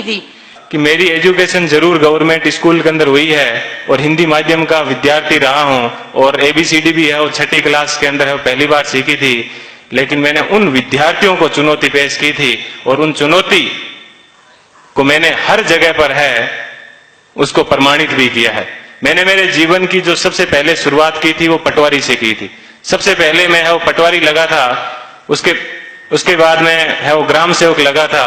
थी कि मेरी एजुकेशन जरूर गवर्नमेंट स्कूल के अंदर हुई है और हिंदी माध्यम का विद्यार्थी रहा हूं और एबीसीडी भी है, वो 6ठी क्लास के अंदर है, वो पहली बार सीखी थी। लेकिन मैंने उन विद्यार्थियों को चुनौती पेश की थी और उन चुनौती को मैंने हर जगह पर है उसको प्रमाणित भी किया है। मैंने मेरे जीवन की जो सबसे पहले शुरुआत की थी वो पटवारी से की थी। सबसे पहले मैं है वो पटवारी लगा था, उसके बाद में है वो ग्राम सेवक लगा था,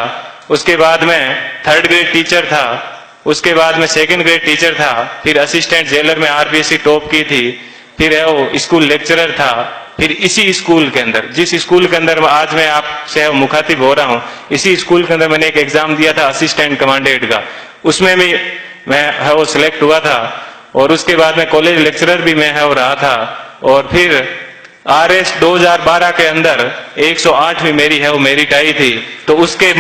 उसके बाद में 3rd ग्रेड टीचर था, उसके बाद में 2nd ग्रेड टीचर था, फिर असिस्टेंट जेलर में आरपीएससी टॉप की थी, फिर है वो स्कूल लेक्चरर था, फिर इसी स्कूल के अंदर, जिस स्कूल के अंदर आज मैं आपसे मुखातिब हो रहा हूं, इसी स्कूल के अंदर मैंने एक एग्जाम दिया था असिस्टेंट कमांडेंट का, उसमें भी मैं है वो सिलेक्ट हुआ था। और उसके बाद में कॉलेज लेक्चरर भी मैं है वो रहा था। और फिर आरएस 2012 के अंदर 108वीं मेरी है वो मेरिट आई थी। तो उसके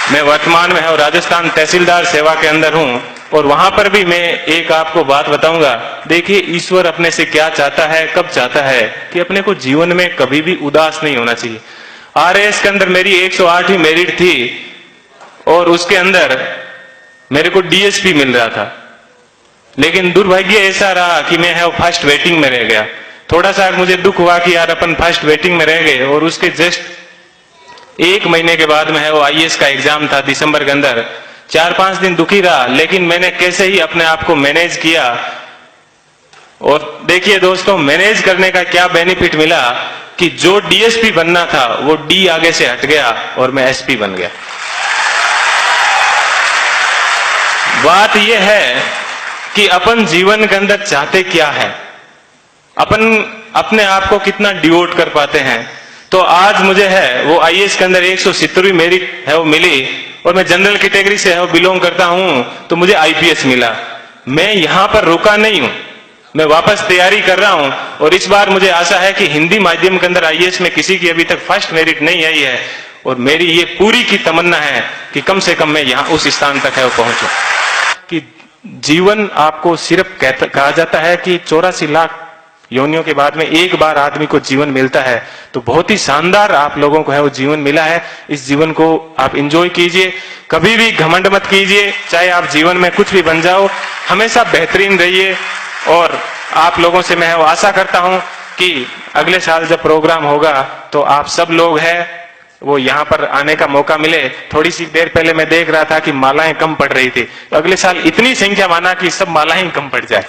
मैं वर्तमान में है वो राजस्थान तहसीलदार सेवा के अंदर हूं। और वहां पर भी मैं एक आपको बात बताऊंगा, देखिए ईश्वर अपने से क्या चाहता है, कब चाहता है कि अपने को जीवन में कभी भी उदास नहीं होना चाहिए। आरएस के अंदर मेरी 108वीं मेरिट थी और उसके अंदर मेरे को डीएसपी मिल रहा था, लेकिन दुर्भाग्य ऐसा रहा कि मैं है वो फर्स्ट वेटिंग में रह गया। थोड़ा सा मुझे दुख हुआ कि यार अपन फर्स्ट वेटिंग में रह गए। और उसके जस्ट 1 महीने के बाद में है वो आईएएस का एग्जाम था दिसंबर के अंदर। 4-5 दिन दुखी रहा, लेकिन मैंने कैसे ही अपने आप को मैनेज किया। और देखिए दोस्तों, मैनेज करने का क्या बेनिफिट मिला कि जो डीएसपी बनना था वो डी आगे से हट गया और मैं एसपी बन गया। बात यह है कि अपन जीवन के अंदर चाहते क्या है, अपन अपने आप को कितना डिवोट कर पाते हैं। तो आज मुझे है वो आईएएस के अंदर 170वीं मेरिट है वो मिली और मैं जनरल कैटेगरी से है वो बिलोंग करता हूं, तो मुझे आईपीएस मिला। मैं यहां पर रुका नहीं हूं, मैं वापस तैयारी कर रहा हूं। और इस बार मुझे आशा है कि हिंदी माध्यम के अंदर आईएएस में किसी की अभी तक फर्स्ट मेरिट नहीं आई है और मेरी ये पूरी की तमन्ना है कि कम से कम मैं यहां उस स्थान तक है वो पहुंचूं। कि जीवन आपको सिर्फ कहा जाता है कि 84 लाख योनियों के बाद में एक बार आदमी को जीवन मिलता है, तो बहुत ही शानदार आप लोगों को है वो जीवन मिला है। इस जीवन को आप एंजॉय कीजिए, कभी भी घमंड मत कीजिए, चाहे आप जीवन में कुछ भी बन जाओ, हमेशा बेहतरीन रहिए। और आप लोगों से मैं आशा करता हूं कि अगले साल जब प्रोग्राम होगा तो आप सब लोग हैं वो यहाँ पर आने का मौका मिले। थोड़ी सी देर पहले मैं देख रहा था कि मालाएं कम पड़ रही थी, तो अगले साल इतनी संख्या माना कि सब मालाएं कम पड़ जाए,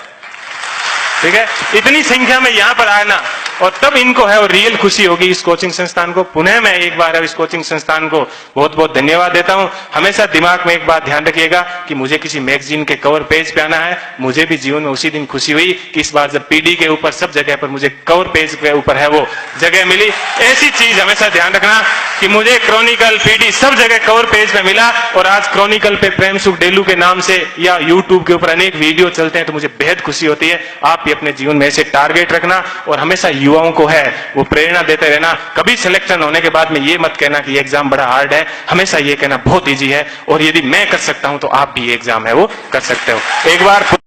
ठीक है, इतनी संख्या में यहाँ पर आना, और तब इनको है वो रियल खुशी होगी। इस कोचिंग संस्थान को पुनः मैं एक बार इस कोचिंग संस्थान को बहुत बहुत धन्यवाद देता हूं। हमेशा दिमाग में एक बात ध्यान रखिएगा कि मुझे किसी मैगजीन के कवर पेज पे आना है। मुझे भी जीवन में उसी दिन खुशी हुई कि इस बार जब पीडी के ऊपर सब जगह पर मुझे कवर पेज के ऊपर है वो जगह मिली। ऐसी चीज हमेशा ध्यान रखना कि मुझे क्रॉनिकल पीडी सब जगह कवर पेज पे मिला। और आज क्रॉनिकल पे प्रेम सुख डेलू के नाम से या यूट्यूब के ऊपर अनेक वीडियो चलते हैं, तो मुझे बेहद खुशी होती है। आप भी अपने जीवन में ऐसे टारगेट रखना और हमेशा युवाओं को है वो प्रेरणा देते रहना। कभी सिलेक्शन होने के बाद में ये मत कहना कि ये एग्जाम बड़ा हार्ड है, हमेशा ये कहना बहुत इजी है और यदि मैं कर सकता हूं तो आप भी ये एग्जाम है वो कर सकते हो। एक बार